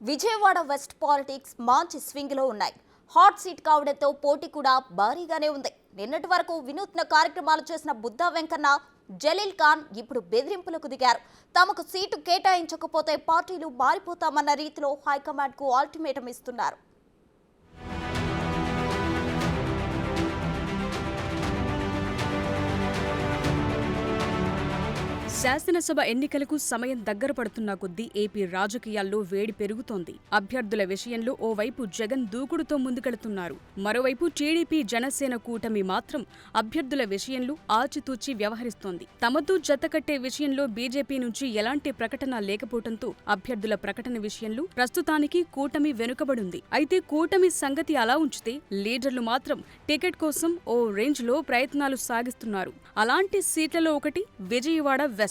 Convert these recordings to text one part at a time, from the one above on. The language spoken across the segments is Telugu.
విజయవాడ వెస్ట్ పాలిటిక్స్ మంచి స్వింగ్ లో ఉన్నాయి. హాట్ సీట్ కావడంతో పోటీ కూడా భారీగానే ఉంది. నిన్నటి వరకు వినూత్న కార్యక్రమాలు చేసిన బుద్ధా వెంకన్న, జలీల్ ఖాన్ ఇప్పుడు బెదిరింపులకు దిగారు. తమకు సీటు కేటాయించకపోతే పార్టీలు మారిపోతామన్న రీతిలో హైకమాండ్ కు అల్టిమేటం ఇస్తున్నారు. శాసనసభ ఎన్నికలకు సమయం దగ్గర పడుతున్న కొద్దీ ఏపీ రాజకీయాల్లో వేడి పెరుగుతోంది. అభ్యర్థుల విషయంలో ఓవైపు జగన్ దూకుడుతో ముందుకెళ్తున్నారు. మరోవైపు టీడీపీ జనసేన కూటమి మాత్రం అభ్యర్థుల విషయంలో ఆచితూచి వ్యవహరిస్తోంది. తమతో జతకట్టే విషయంలో బీజేపీ నుంచి ఎలాంటి ప్రకటన లేకపోవడంతో అభ్యర్థుల ప్రకటన విషయంలో ప్రస్తుతానికి కూటమి వెనుకబడింది. అయితే కూటమి సంగతి అలా ఉంచితే లీడర్లు మాత్రం టికెట్ కోసం ఓ రేంజ్ లో ప్రయత్నాలు సాగిస్తున్నారు. అలాంటి సీట్లలో ఒకటి Vijayawada west.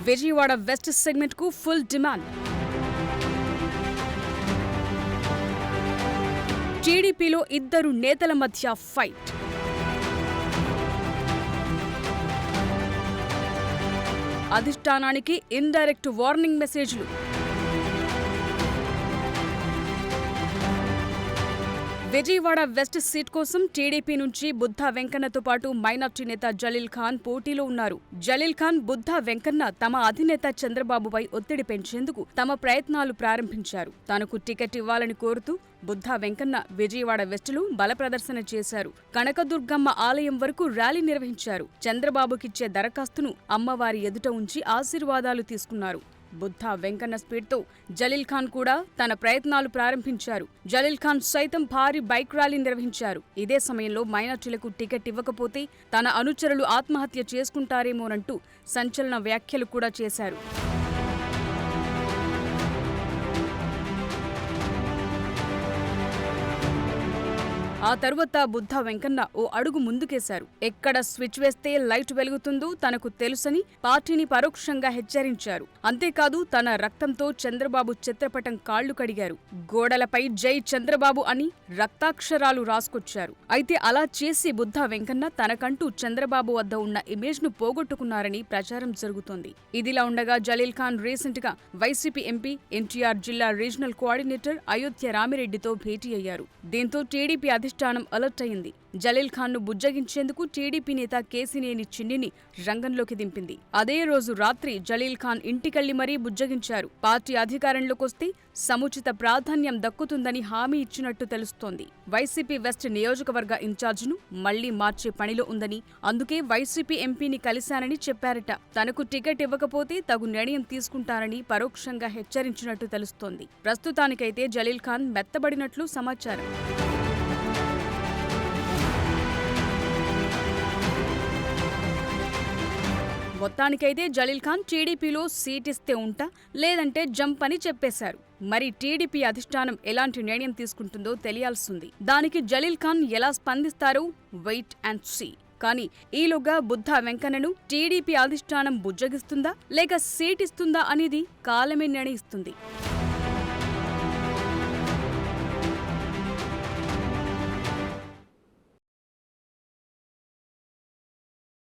Vijayawada west segment కు ఫుల్ డిమాండ్. టీడీపీలో ఇద్దరు నేతల మధ్య ఫైట్. అధిష్టానానికి ఇండైరెక్ట్ వార్నింగ్ మెసేజ్లు. విజయవాడ వెస్ట్ సీట్ కోసం టీడీపీ నుంచి బుద్ధా వెంకన్నతో పాటు మైనార్టీ నేత జలీల్ ఖాన్ పోటీలో ఉన్నారు. జలీల్ ఖాన్, బుద్ధా వెంకన్న తమ అధినేత చంద్రబాబుపై ఒత్తిడి పెంచేందుకు తమ ప్రయత్నాలు ప్రారంభించారు. తనకు టికెట్ ఇవ్వాలని కోరుతూ బుద్ధా వెంకన్న విజయవాడ వెస్టులో బల ప్రదర్శన చేశారు. కనకదుర్గమ్మ ఆలయం వరకు ర్యాలీ నిర్వహించారు. చంద్రబాబుకిచ్చే దరఖాస్తును అమ్మవారి ఎదుట ఉంచి ఆశీర్వాదాలు తీసుకున్నారు. బుద్ధా వెంకన్న స్పీడ్తో జలీల్ ఖాన్ కూడా తన ప్రయత్నాలు ప్రారంభించారు. జలీల్ ఖాన్ సైతం భారీ బైక్ ర్యాలీ నిర్వహించారు. ఇదే సమయంలో మైనార్టీలకు టికెట్ ఇవ్వకపోతే తన అనుచరులు ఆత్మహత్య చేసుకుంటారేమోనంటూ సంచలన వ్యాఖ్యలు కూడా చేశారు. ఆ తరువాత బుద్ధా వెంకన్న ఓ అడుగు ముందుకేశారు. ఎక్కడ స్విచ్ వేస్తే లైట్ వెలుగుతుందో తనకు తెలుసని పార్టీని పరోక్షంగా హెచ్చరించారు. అంతేకాదు తన రక్తంతో చంద్రబాబు చిత్రపటం కాళ్లు కడిగారు. గోడలపై జై చంద్రబాబు అని రక్తాక్షరాలు రాసుకొచ్చారు. అయితే అలా చేసి బుద్ధా వెంకన్న తనకంటూ చంద్రబాబు వద్ద ఉన్న ఇమేజ్ ను పోగొట్టుకున్నారని ప్రచారం జరుగుతోంది. ఇదిలా ఉండగా జలీల్ ఖాన్ రీసెంట్ గా వైసీపీ ఎంపీ, ఎన్టీఆర్ జిల్లా రీజనల్ కోఆర్డినేటర్ అయోధ్య రామిరెడ్డితో భేటీ అయ్యారు. దీంతో టీడీపీ అధిష్టానం అలర్ట్ అయింది. జలీల్ ఖాన్ ను బుజ్జగించేందుకు టీడీపీ నేత కేసినేని చిన్నిని రంగంలోకి దింపింది. అదే రోజు రాత్రి జలీల్ ఖాన్ ఇంటికెళ్లి మరీ బుజ్జగించారు. పార్టీ అధికారంలోకొస్తే సముచిత ప్రాధాన్యం దక్కుతుందని హామీ ఇచ్చినట్టు తెలుస్తోంది. వైసీపీ వెస్ట్ నియోజకవర్గ ఇన్ఛార్జిను మళ్లీ మార్చే పనిలో ఉందని, అందుకే వైసీపీ ఎంపీని కలిశానని చెప్పారట. తనకు టికెట్ ఇవ్వకపోతే తగు నిర్ణయం తీసుకుంటారని పరోక్షంగా హెచ్చరించినట్టు తెలుస్తోంది. ప్రస్తుతానికైతే జలీల్ ఖాన్ మెత్తబడినట్లు సమాచారం. మొత్తానికైతే జలీల్ ఖాన్ టీడీపీలో సీట్ ఇస్తే ఉంటా, లేదంటే జంప్ అని చెప్పేశారు. మరి టీడీపీ అధిష్టానం ఎలాంటి నిర్ణయం తీసుకుంటుందో తెలియాల్సింది. దానికి జలీల్ ఖాన్ ఎలా స్పందిస్తారో వెయిట్ అండ్ సీ. కానీ ఈలోగా బుద్ధా వెంకన్నను టీడీపీ అధిష్టానం బుజ్జగిస్తుందా లేక సీట్ ఇస్తుందా అనేది కాలమే నిర్ణయిస్తుంది.